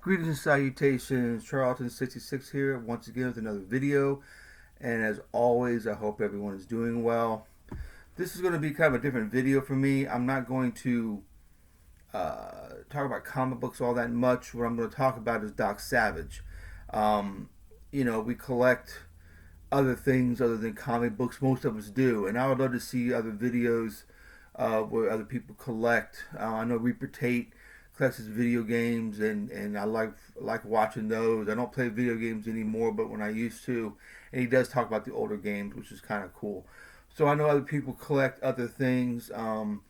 Greetings and salutations, Charlton66 here, once again with another video, and as always, I hope everyone is doing well. This is going to be kind of a different video for me. I'm not going to talk about comic books all that much. What I'm going to talk about is Doc Savage. We collect other things other than comic books, most of us do, and I would love to see other videos where other people collect. I know Reaper Tate collects his video games, and I like watching those. I don't play video games anymore, but when I used to, and he does talk about the older games, which is kind of cool. So I know other people collect other things. All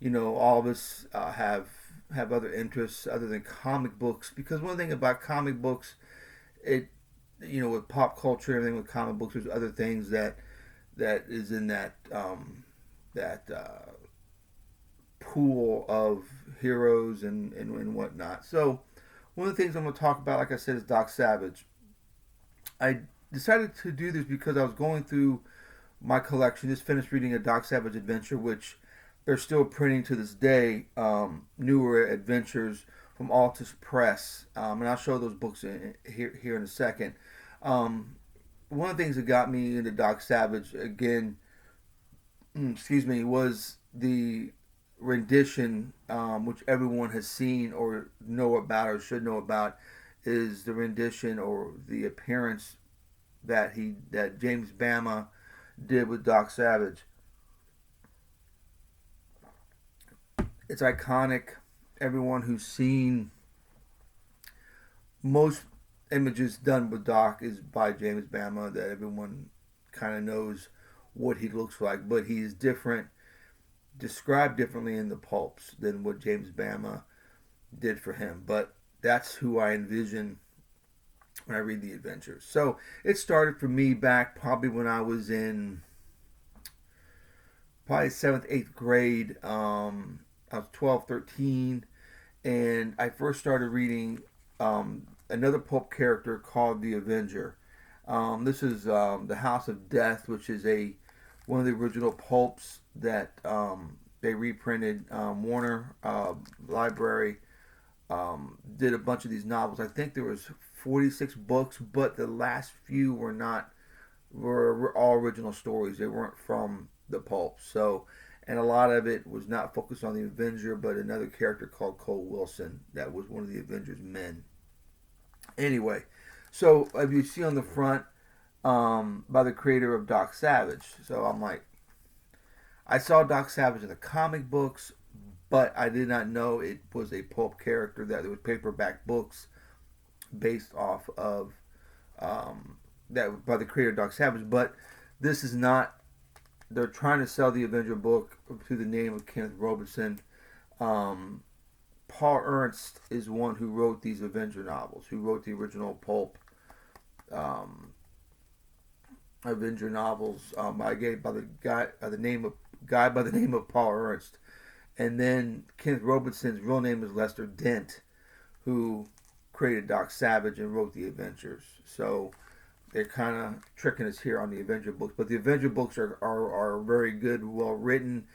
of us have other interests other than comic books, because one thing about comic books, with pop culture, everything with comic books, there's other things that is in that pool of heroes and whatnot. So one of the things I'm going to talk about, like I said, is Doc Savage. I decided to do this because I was going through my collection, just finished reading a Doc Savage adventure, which they're still printing to this day, newer adventures from Altus Press, and I'll show those books here in a second. One of the things that got me into Doc Savage again, was the rendition, which everyone has seen or know about or should know about, is the rendition or the appearance that James Bama did with Doc Savage. It's iconic. Everyone who's seen most images done with Doc is by James Bama, that everyone kind of knows what he looks like, but he's different, described differently in the pulps than what James Bama did for him. But that's who I envision when I read the adventures. So it started for me back probably when I was in probably 7th, 8th grade. I was 12, 13, and I first started reading another pulp character called the Avenger. This is the House of Death, which is one of the original pulps that they reprinted. Warner Library did a bunch of these novels. I think there was 46 books, but the last few were all original stories. They weren't from the pulp. And a lot of it was not focused on the Avenger, but another character called Cole Wilson that was one of the Avenger's men. Anyway, so as you see on the front, by the creator of Doc Savage. So I'm like, I saw Doc Savage in the comic books, but I did not know it was a pulp character, that there was paperback books based off of that by the creator of Doc Savage. But this is not. They're trying to sell the Avenger book through the name of Kenneth Robertson. Paul Ernst is one who wrote these Avenger novels, who wrote the original pulp Avenger novels by the guy by the name of Paul Ernst. And then Kenneth Robertson's real name is Lester Dent, who created Doc Savage and wrote the Avengers. So they're kind of tricking us here on the Avenger books, but the Avenger books are very good, well written.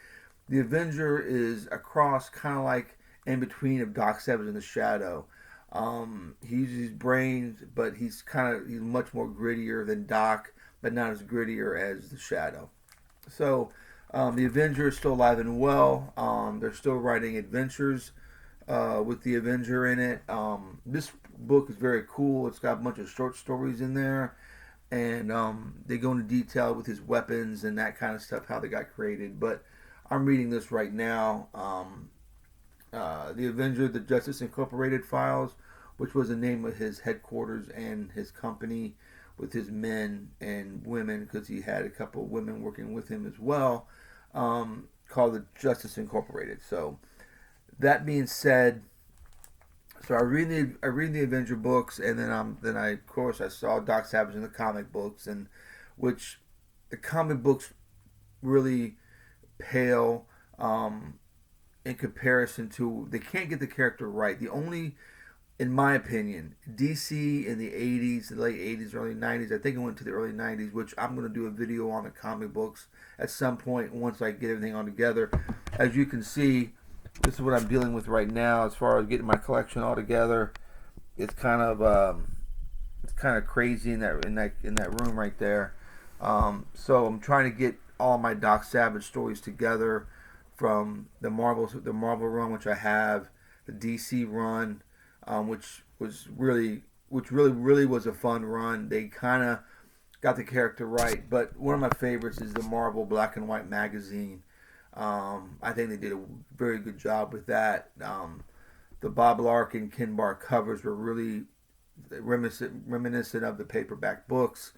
The Avenger is a cross, kind of like in between of Doc Savage and the Shadow. He uses his brains, but he's much more grittier than Doc, but not as grittier as the Shadow. So the Avenger is still alive and well. They're still writing adventures with the Avenger in it. This book is very cool. It's got a bunch of short stories in there, and they go into detail with his weapons and that kind of stuff, how they got created. But I'm reading this right now. The Avenger, the Justice Incorporated Files, which was the name of his headquarters and his company with his men and women, because he had a couple of women working with him as well, called the Justice Incorporated. So that being said, so I read the Avenger books, and then I of course I saw Doc Savage in the comic books, and which the comic books really pale in comparison to, they can't get the character right. The only, in my opinion, DC in the 80s, the late 80s, early 90s, I think it went to the early 90s, which I'm going to do a video on the comic books at some point once I get everything on together. As you can see, this is what I'm dealing with right now as far as getting my collection all together. it's it's kind of crazy in that room right there. So I'm trying to get all my Doc Savage stories together from the Marvel run, which I have, the DC run, which was really was a fun run. They kind of got the character right, but one of my favorites is the Marvel Black and White magazine. I think they did a very good job with that. The Bob Larkin Ken Bar covers were really reminiscent of the paperback books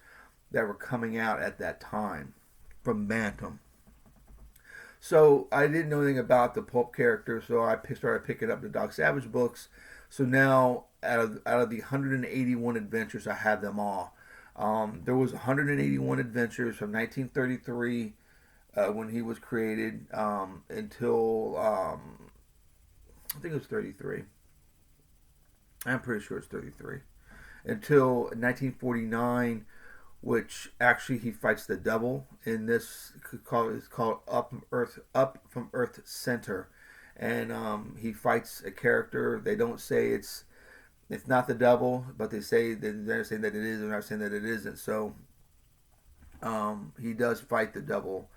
that were coming out at that time from Bantam. So I didn't know anything about the pulp character, so I started picking up the Doc Savage books. So now, out of the 181 adventures, I have them all. There was 181 adventures from 1933 when he was created until I think it was 33. I'm pretty sure it's 33 until 1949, which actually he fights the devil in this. It's called Up from Earth Center, and he fights a character. They don't say it's not the devil, but they're saying that it is, and they're not saying that it isn't. So he does fight the devil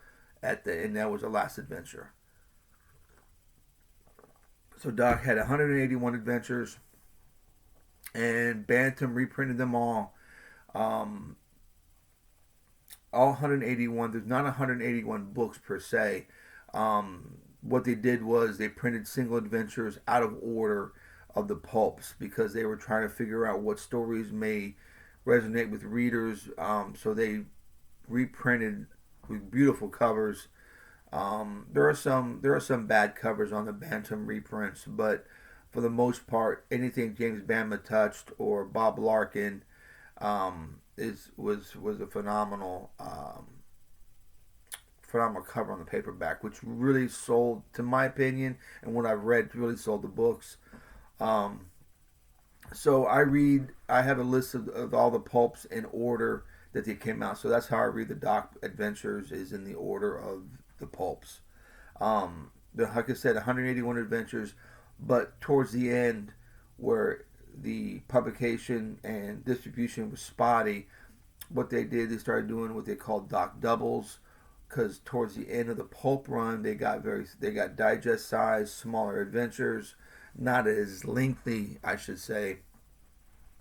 and that was the last adventure. So Doc had 181 adventures, and Bantam reprinted them Um, all 181. There's not 181 books per se. What they did was they printed single adventures out of order of the pulps because they were trying to figure out what stories may resonate with readers. So they reprinted with beautiful covers. There are some bad covers on the Bantam reprints, but for the most part, anything James Bama touched or Bob Larkin was a phenomenal cover on the paperback, which really sold, to my opinion, and what I've read, really sold the books. Um, so I have a list of all the pulps in order that they came out. So that's how I read the Doc Adventures, is in the order of the pulps. Like I said, 181 adventures, but towards the end, where the publication and distribution was spotty, what they did, they started doing what they called Doc doubles, because towards the end of the pulp run, they got digest size, smaller adventures, not as lengthy, I should say.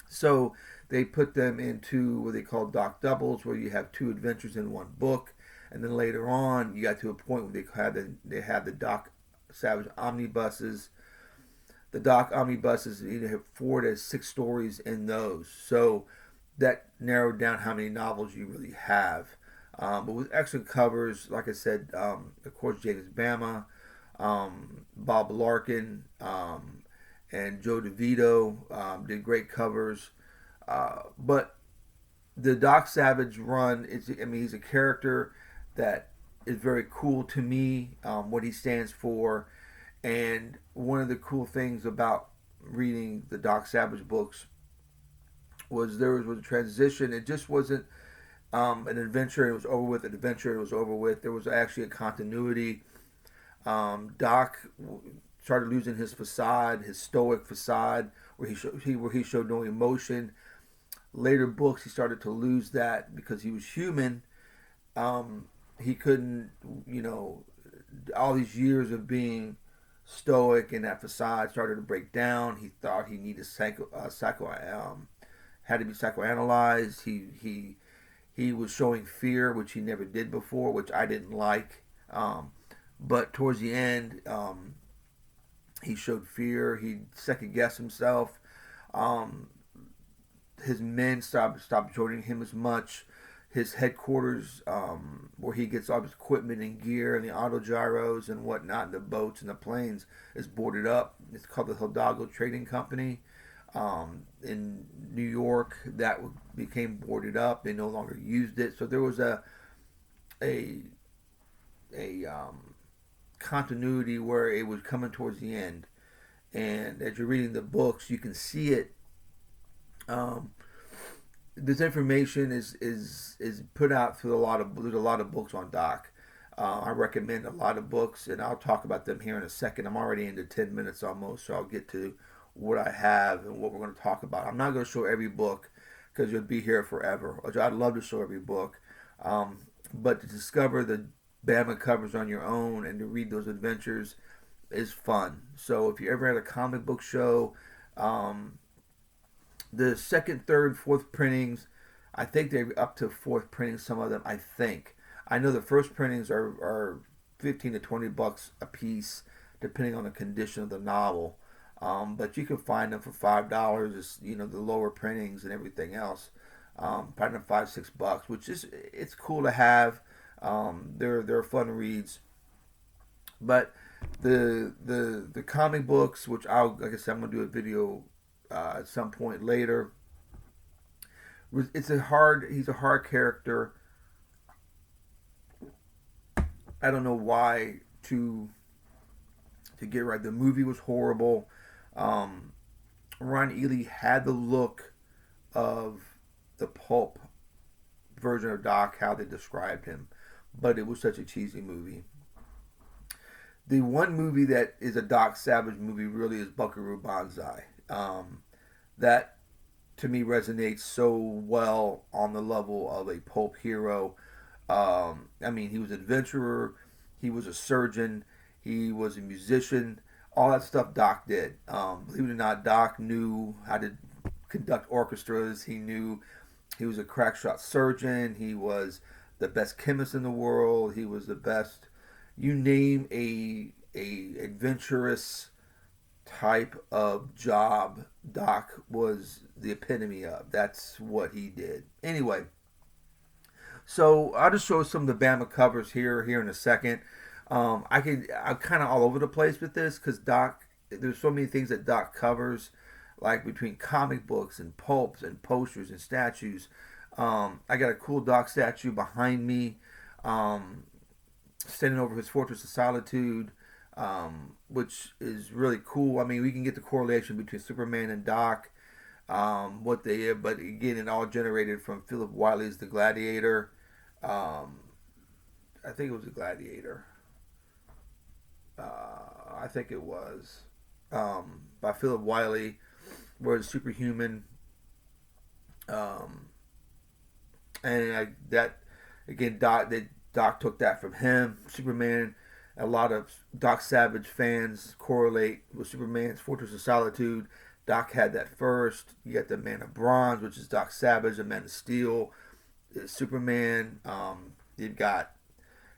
So they put them into what they call Doc doubles, where you have two adventures in one book, and then later on, you got to a point where they had the Doc Savage omnibuses. The Doc omnibuses either have 4 to 6 stories in those, so that narrowed down how many novels you really have. But with excellent covers, like I said, of course James Bama, Bob Larkin, and Joe DeVito did great covers. But the Doc Savage run, he's a character that is very cool to me, what he stands for. And one of the cool things about reading the Doc Savage books was there was a transition. It just wasn't an adventure, it was over with. An adventure, it was over with. There was actually a continuity. Doc started losing his facade, his stoic facade, where he showed no emotion. Later books, he started to lose that because he was human. He couldn't, all these years of being stoic, and that facade started to break down. He thought he needed had to be psychoanalyzed. He was showing fear, which he never did before, which I didn't like. But towards the end, he showed fear. He second guessed himself. His men stopped joining him as much. His headquarters, where he gets all his equipment and gear and the autogyros and whatnot, and the boats and the planes, is boarded up. It's called the Hidalgo Trading Company. In New York, that became boarded up. They no longer used it, so there was a continuity where it was coming towards the end. And as you're reading the books, you can see it. This information is put out through there's a lot of books on Doc. I recommend a lot of books, and I'll talk about them here in a second. I'm already into 10 minutes almost, so I'll get to what I have and what we're going to talk about. I'm not going to show every book because you'll be here forever. I'd love to show every book, um, but to discover the Bama covers on your own and to read those adventures is fun. So if you ever had a comic book show, um, the second, third, fourth printings, I think they're up to fourth printing. Some of them, I think. I know the first printings are 15 to $20 a piece, depending on the condition of the novel. But you can find them for $5. It's, the lower printings and everything else. Find them $5, $6, which is it's cool to have. They're fun reads. But the comic books, which like I said, I'm gonna do a video at some point later. He's a hard character. I don't know why to get right. The movie was horrible. Ron Ely had the look of the pulp version of Doc, how they described him, but it was such a cheesy movie. The one movie that is a Doc Savage movie really is Buckaroo Banzai. That to me resonates so well on the level of a pulp hero. I mean, he was an adventurer, he was a surgeon, he was a musician, all that stuff Doc did. Believe it or not, Doc knew how to conduct orchestras. He was a crack shot surgeon. He was the best chemist in the world. He was the best. You name a adventurous type of job, Doc was the epitome of. That's what he did. Anyway, so I'll just show some of the Bama covers here in a second. I'm kind of all over the place with this because Doc, there's so many things that Doc covers, like between comic books and pulps and posters and statues. I got a cool Doc statue behind me, standing over his Fortress of Solitude, which is really cool. I mean, we can get the correlation between Superman and Doc, what they did, but again, it all generated from Philip Wiley's The Gladiator. I think it was The Gladiator. I think it was by Philip Wiley, where it's superhuman. That again, Doc took that from him. Superman. A lot of Doc Savage fans correlate with Superman's Fortress of Solitude. Doc had that first. You got the Man of Bronze, which is Doc Savage. The Man of Steel is Superman. You've got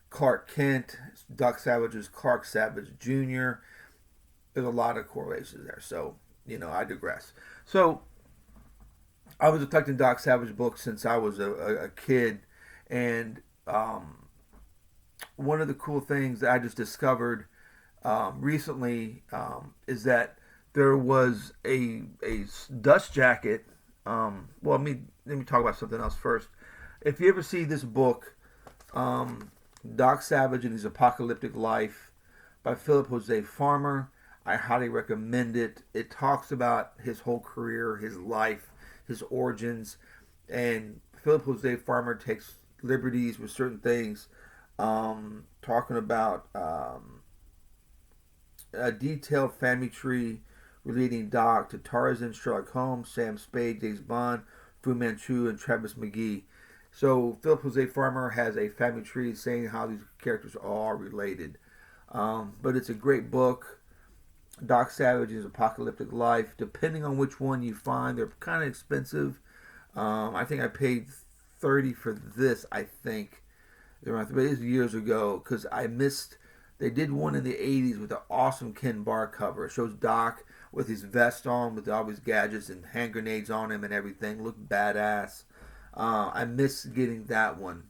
Clark Kent. Doc Savage is Clark Savage Jr. There's a lot of correlations there. So, I digress. So, I was collecting Doc Savage books since I was a kid. And one of the cool things that I just discovered recently is that there was a dust jacket. Let me talk about something else first. If you ever see this book, Doc Savage and His Apocalyptic Life by Philip Jose Farmer, I highly recommend it. It talks about his whole career, his life, his origins, and Philip Jose Farmer takes liberties with certain things. Talking about a detailed family tree relating Doc to Tarzan, Sherlock Holmes, Sam Spade, James Bond, Fu Manchu, and Travis McGee. So Philip Jose Farmer has a family tree saying how these characters are all related. But it's a great book. Doc Savage's Apocalyptic Life. Depending on which one you find, they're kind of expensive. I think I paid $30 for this. I think it was years ago because I missed. They did one in the '80s with an awesome Ken Barr cover. It shows Doc with his vest on, with all his gadgets and hand grenades on him and everything. Looked badass. I missed getting that one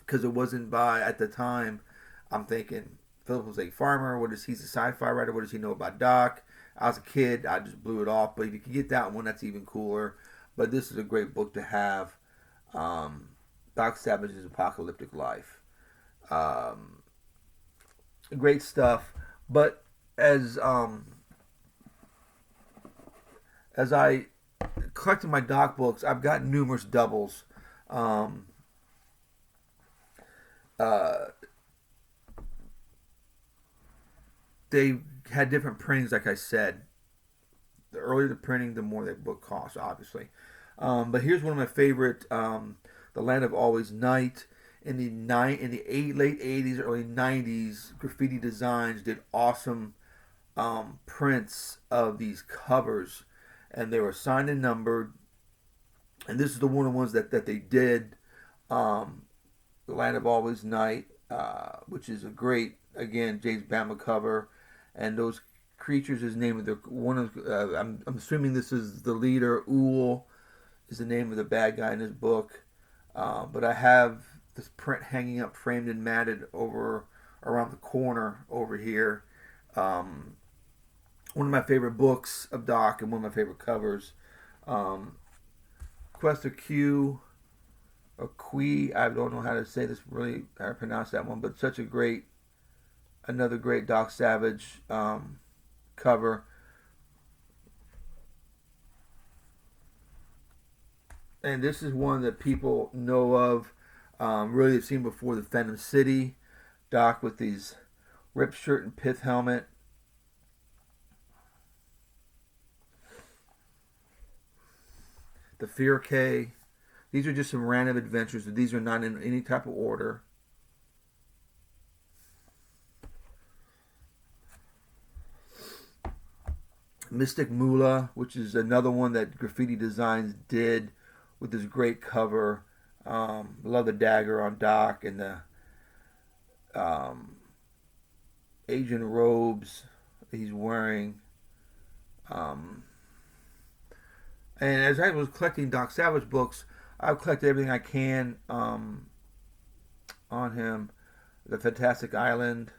because it wasn't by at the time. I'm thinking Philip was a farmer. He's a sci-fi writer. What does he know about Doc? I was a kid. I just blew it off. But if you can get that one, that's even cooler. But this is a great book to have. Doc Savage's Apocalyptic Life. Great stuff. But as I collected my Doc books, I've got numerous doubles. They had different printings, like I said. The earlier the printing, the more that book costs, obviously. But here's one of my favorite, The Land of Always Night. In the late 80s, early 90s, Graffiti Designs did awesome prints of these covers, and they were signed and numbered. And this is the one of the ones that they did, The Land of Always Night, which is a great, again, James Bama cover. And those creatures is named of the one of I'm assuming this is the leader. Ool is the name of the bad guy in this book. But I have this print hanging up, framed and matted over around the corner over here. One of my favorite books of Doc and one of my favorite covers. Quest of Q or Qui, I don't know how to say this really, how to pronounce that one, but such a great, another great Doc Savage cover. And this is one that people know of, really have seen before, the Phantom City Doc with these ripped shirt and pith helmet. The Fear K. These are just some random adventures. These are not in any type of order. Mystic Moolah, which is another one that Graffiti Designs did with this great cover. Love the dagger on Doc and the Asian robes he's wearing. And as I was collecting Doc Savage books, I've collected everything I can on him. The Fantastic Island.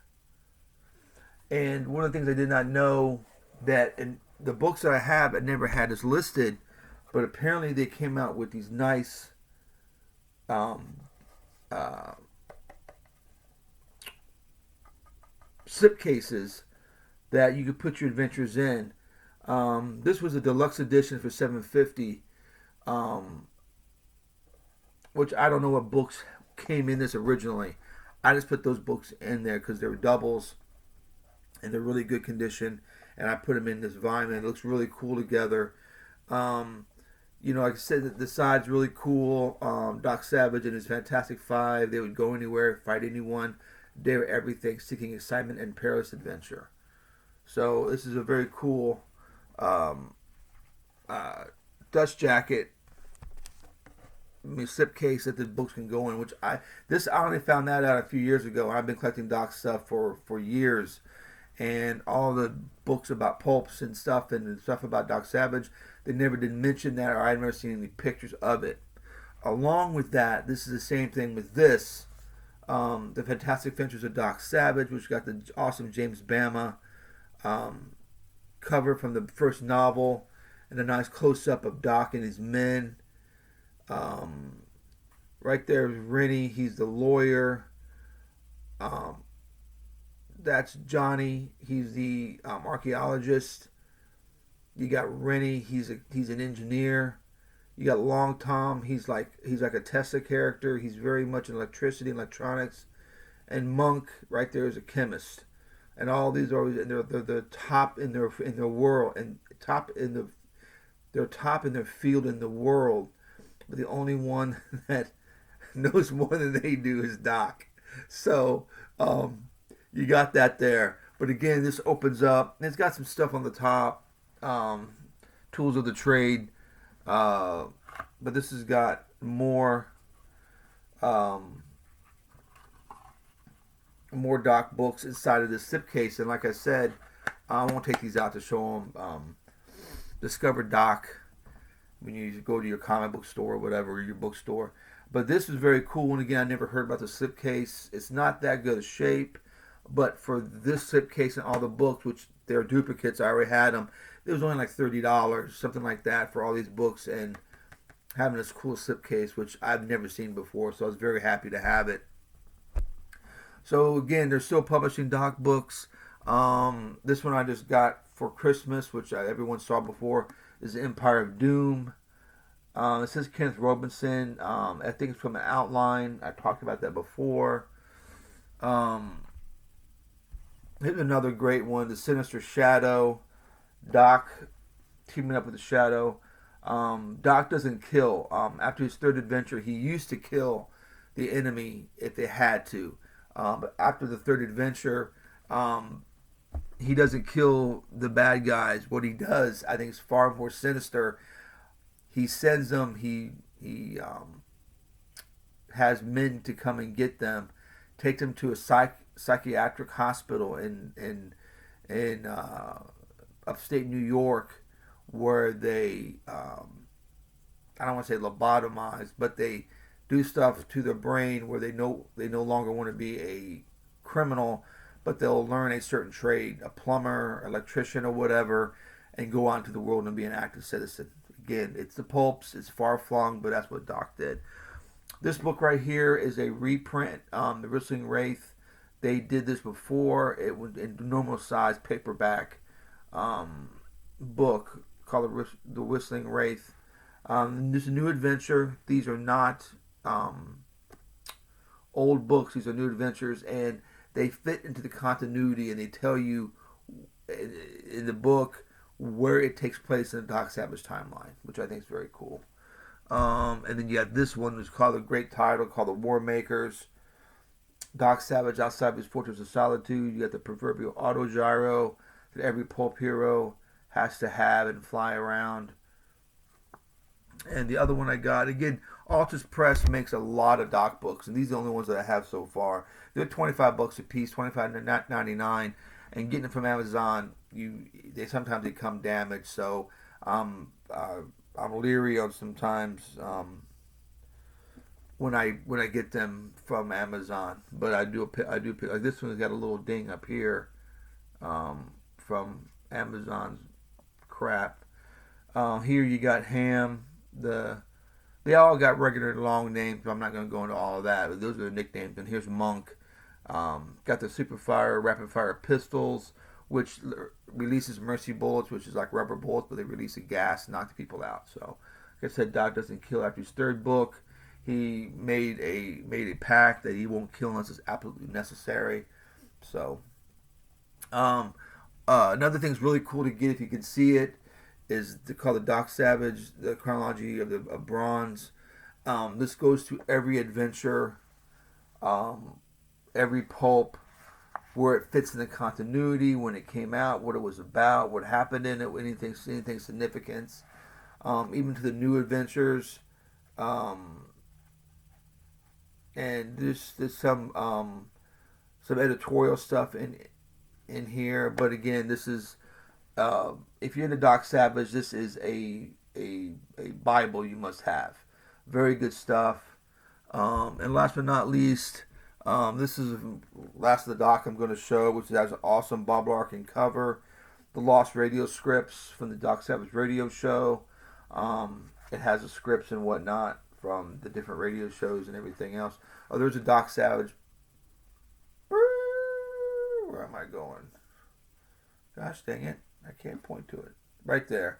And one of the things I did not know, that in the books that I have, I never had this listed, but apparently they came out with these nice slipcases that you could put your adventures in. This was a deluxe edition for $7.50, which I don't know what books came in this originally. I just put those books in there because they were doubles and they're really good condition, and I put them in this volume, and it looks really cool together. Like I said, the side's really cool. Doc Savage and his Fantastic Five, they would go anywhere, fight anyone. They were everything, seeking excitement and perilous adventure. So this is a very cool dust jacket, slipcase that the books can go in. I only found that out a few years ago. I've been collecting Doc stuff for years, and all the books about pulps and stuff about Doc Savage, they never did mention that, or I've never seen any pictures of it. Along with that, this is the same thing with this, the Fantastic Adventures of Doc Savage, which got the awesome James Bama cover from the first novel, and a nice close-up of Doc and his men. Right there is Rennie. He's the lawyer. That's Johnny. He's the archaeologist. You got Rennie. He's an engineer. You got Long Tom. He's like a Tesla character. He's very much in electricity and electronics. And Monk right there is a chemist. And all these are always they're top in their world, and they're top in their field in the world. But the only one that knows more than they do is Doc. So you got that there. But again, this opens up. It's got some stuff on the top, tools of the trade. But this has got more Doc books inside of this slipcase. And like I said, I won't take these out to show them. Discover Doc when you go to your comic book store or whatever, or your bookstore. But this is very cool. And again, I never heard about the slipcase. It's not that good a shape, but for this slipcase and all the books, which they're duplicates, I already had them. It was only like $30, something like that, for all these books, and having this cool slipcase, which I've never seen before. So I was very happy to have it. So again, they're still publishing Doc books. This one I just got for Christmas, which everyone saw before, is Empire of Doom. It says Kenneth Robinson. I think it's from an outline. I talked about that before. Here's another great one, The Sinister Shadow. Doc Keeping Up with the Shadow. Doc doesn't kill. After his third adventure, he used to kill the enemy if they had to. But after the third adventure, he doesn't kill the bad guys. What he does, I think, is far more sinister. He sends them. He has men to come and get them, take them to a psychiatric hospital in upstate New York, where they I don't want to say lobotomize, but they do stuff to their brain where they no longer want to be a criminal, but they'll learn a certain trade, a plumber, electrician, or whatever, and go out into the world and be an active citizen. Again, it's the pulps, it's far flung, but that's what Doc did. This book right here is a reprint, The Whistling Wraith. They did this before. It was in normal size paperback book called The Whistling Wraith. This is a new adventure. These are not old books. These are new adventures, and they fit into the continuity, and they tell you in the book where it takes place in the Doc Savage timeline, which I think is very cool. And then you have this one, which is called a great title, called The War Makers. Doc Savage outside his fortress of solitude. You got the proverbial autogyro that every pulp hero has to have and fly around. And the other one I got, again, Altus Press makes a lot of Doc books, and these are the only ones that I have so far. They're $25 a piece, $25.99, and getting them from Amazon, they sometimes come damaged. So I'm leery on sometimes when I get them from Amazon, but I do like this one's got a little ding up here from Amazon's crap. Here you got Ham. They all got regular long names, but I'm not going to go into all of that. But those are the nicknames. And here's Monk. Got the Superfire rapid fire pistols, which releases mercy bullets, which is like rubber bullets, but they release a gas and knock the people out. So, like I said, Doc doesn't kill after his third book. He made a pact that he won't kill unless it's absolutely necessary. So, another thing's really cool to get if you can see it is called the Doc Savage, the chronology of Bronze. This goes to every adventure, every pulp, where it fits in the continuity, when it came out, what it was about, what happened in it, anything significance, even to the new adventures. And there's some editorial stuff in here, but again, this is if you're into Doc Savage, this is a Bible you must have. Very good stuff. And last but not least, this is last of the Doc I'm going to show, which has an awesome Bob Larkin cover. The Lost Radio scripts from the Doc Savage radio show. It has the scripts and whatnot from the different radio shows and everything else. Oh, there's a Doc Savage. Where am I going? Gosh dang it. I can't point to it. Right there.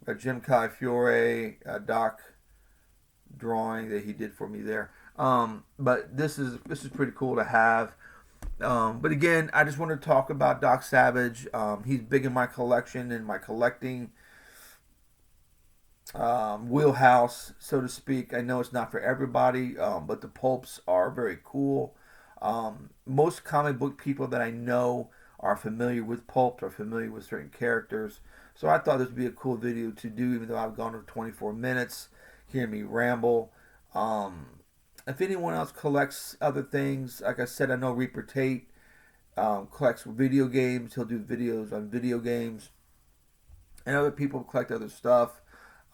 A Jim Calafiore Doc drawing that he did for me there. But this is pretty cool to have. But again, I just want to talk about Doc Savage. He's big in my collection and my collecting wheelhouse, so to speak. I know it's not for everybody, but the pulps are very cool. Most comic book people that I know are familiar with pulps, are familiar with certain characters. So I thought this would be a cool video to do, even though I've gone over 24 minutes. Hear me ramble. If anyone else collects other things, like I said, I know Reaper Tate collects video games. He'll do videos on video games. And other people collect other stuff.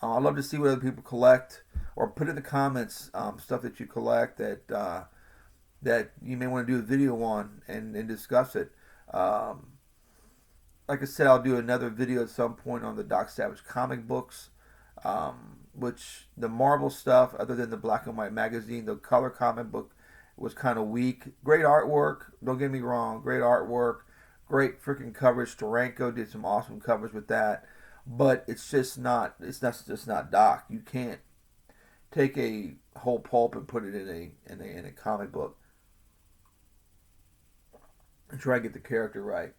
I'd love to see what other people collect, or put in the comments stuff that you collect that you may want to do a video on and discuss it. Like I said, I'll do another video at some point on the Doc Savage comic books, which the Marvel stuff, other than the black and white magazine, the color comic book was kind of weak. Great artwork, don't get me wrong, great artwork, great freaking coverage. Steranko did some awesome covers with that, but it's just not Doc. You can't take a whole pulp and put it in a comic book and try to get the character right.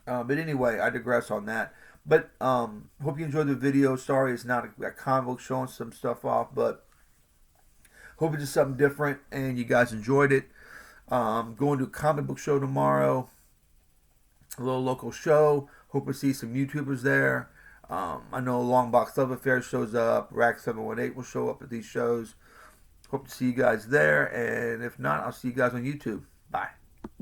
But anyway, I digress on that. But hope you enjoyed the video. Sorry it's not a comic book showing some stuff off, but hope it's just something different and you guys enjoyed it. Going to a comic book show tomorrow, a little local show. Hope to see some YouTubers there. I know Long Box Love Affair shows up. Rack 718 will show up at these shows. Hope to see you guys there, and if not, I'll see you guys on YouTube. Bye.